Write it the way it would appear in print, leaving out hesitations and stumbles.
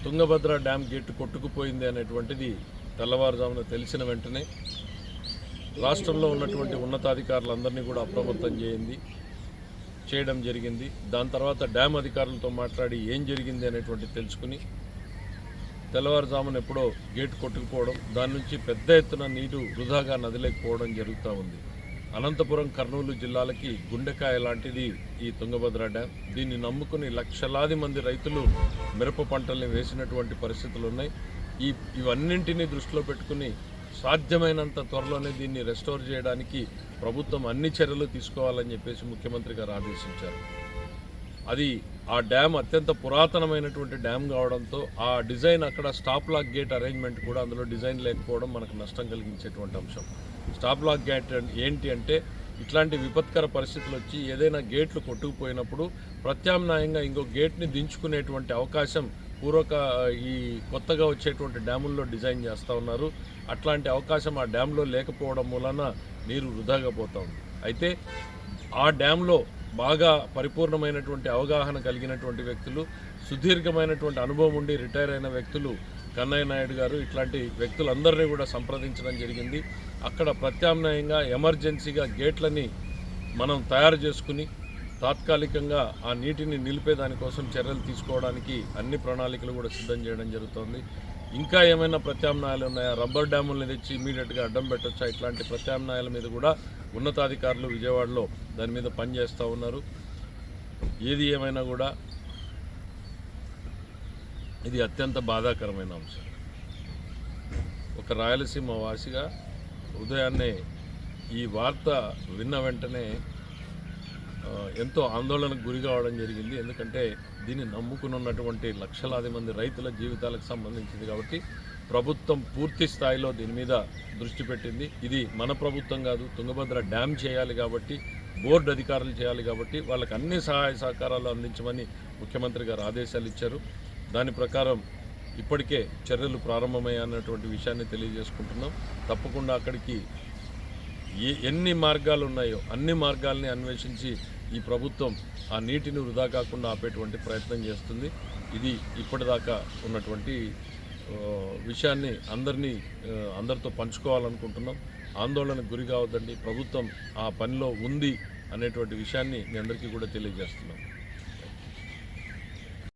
Tungabhadra dam gate కొట్టుకుపోయింది అనేటువంటిది తెల్లవారుజామున తెలిసిన వెంటనే రాష్ట్రంలో ఉన్నటువంటి ఉన్నతాధికారులందరినీ కూడా అప్రమత్తం చేయడం జరిగింది. దాని తర్వాత డ్యామ్ అధికారులతో మాట్లాడి ఏం జరిగింది అనేటువంటి తెలుసుకుని తెల్లవారుజామున ఎప్పుడో గేటు కొట్టుకుపోవడం, దాని నుంచి పెద్ద ఎత్తున నీరు వృధాగా నదిలేకపోవడం జరుగుతూ ఉంది. అనంతపురం, కర్నూలు జిల్లాలకి గుండెకాయ లాంటిది ఈ తుంగభద్ర డ్యామ్. దీన్ని నమ్ముకుని లక్షలాది మంది రైతులు మిరప పంటల్ని వేసినటువంటి పరిస్థితులు ఉన్నాయి. ఇవన్నింటినీ దృష్టిలో పెట్టుకుని సాధ్యమైనంత త్వరలోనే దీన్ని రెస్టోర్ చేయడానికి ప్రభుత్వం అన్ని చర్యలు తీసుకోవాలని చెప్పేసి ముఖ్యమంత్రి గారు ఆదేశించారు. అది ఆ డ్యామ్ అత్యంత పురాతనమైనటువంటి డ్యామ్ కావడంతో ఆ డిజైన్ అక్కడ స్టాప్ లాక్ గేట్ అరేంజ్మెంట్ కూడా అందులో డిజైన్ లేకపోవడం మనకు నష్టం కలిగించేటువంటి అంశం. స్టాప్ లాక్ గేట్ ఏంటి అంటే ఇట్లాంటి విపత్కర పరిస్థితులు వచ్చి ఏదైనా గేట్లు కొట్టుకుపోయినప్పుడు ప్రత్యామ్నాయంగా ఇంకో గేట్ని దించుకునేటువంటి అవకాశం ఈ కొత్తగా వచ్చేటువంటి డ్యాముల్లో డిజైన్ చేస్తూ ఉన్నారు. అట్లాంటి అవకాశం ఆ డ్యాంలో లేకపోవడం మూలన నీరు వృధాగా పోతూ ఉంది. అయితే ఆ డ్యాంలో బాగా పరిపూర్ణమైనటువంటి అవగాహన కలిగినటువంటి వ్యక్తులు, సుదీర్ఘమైనటువంటి అనుభవం ఉండి రిటైర్ అయిన వ్యక్తులు కన్నయ్య నాయుడు గారు ఇట్లాంటి వ్యక్తులందరినీ కూడా సంప్రదించడం జరిగింది. అక్కడ ప్రత్యామ్నాయంగా ఎమర్జెన్సీగా గేట్లని మనం తయారు చేసుకుని తాత్కాలికంగా ఆ నీటిని నిలిపేదానికోసం చర్యలు తీసుకోవడానికి అన్ని ప్రణాళికలు కూడా సిద్ధం చేయడం జరుగుతోంది. ఇంకా ఏమైనా ప్రత్యామ్నాయాలు ఉన్నాయా, రబ్బర్ డ్యాముల్ని తెచ్చి ఇమీడియట్గా అడ్డం పెట్టొచ్చా, ఇట్లాంటి ప్రత్యామ్నాయాల మీద కూడా ఉన్నతాధికారులు విజయవాడలో దాని మీద పనిచేస్తూ ఉన్నారు. ఏది ఏమైనా కూడా ఇది అత్యంత బాధాకరమైన అంశం. ఒక రాయలసీమ వాసిగా ఉదయాన్నే ఈ వార్త విన్న వెంటనే ఎంతో ఆందోళనకు గురి కావడం జరిగింది. ఎందుకంటే దీన్ని నమ్ముకుని ఉన్నటువంటి లక్షలాది మంది రైతుల జీవితాలకు సంబంధించింది కాబట్టి ప్రభుత్వం పూర్తి స్థాయిలో దీని మీద దృష్టి పెట్టింది. ఇది మన ప్రభుత్వం కాదు, తుంగభద్ర డ్యామ్ చేయాలి కాబట్టి, బోర్డు అధికారులు చేయాలి కాబట్టి వాళ్ళకి అన్ని సహాయ సహకారాలు అందించమని ముఖ్యమంత్రి గారు ఆదేశాలు ఇచ్చారు. దాని ప్రకారం ఇప్పటికే చర్యలు ప్రారంభమయ్యాయన్నటువంటి విషయాన్ని తెలియజేసుకుంటున్నాం. తప్పకుండా అక్కడికి ఎన్ని మార్గాలు ఉన్నాయో అన్ని మార్గాల్ని అన్వేషించి ఈ ప్రభుత్వం ఆ నీటిని వృధా కాకుండా ఆపేటువంటి ప్రయత్నం చేస్తుంది. ఇది ఇప్పటిదాకా ఉన్నటువంటి విషయాన్ని అందరితో పంచుకోవాలనుకుంటున్నాం. ఆందోళనకు గురి కావద్దండి, ప్రభుత్వం ఆ పనిలో ఉంది అనేటువంటి విషయాన్ని మీ అందరికీ కూడా తెలియజేస్తున్నాం.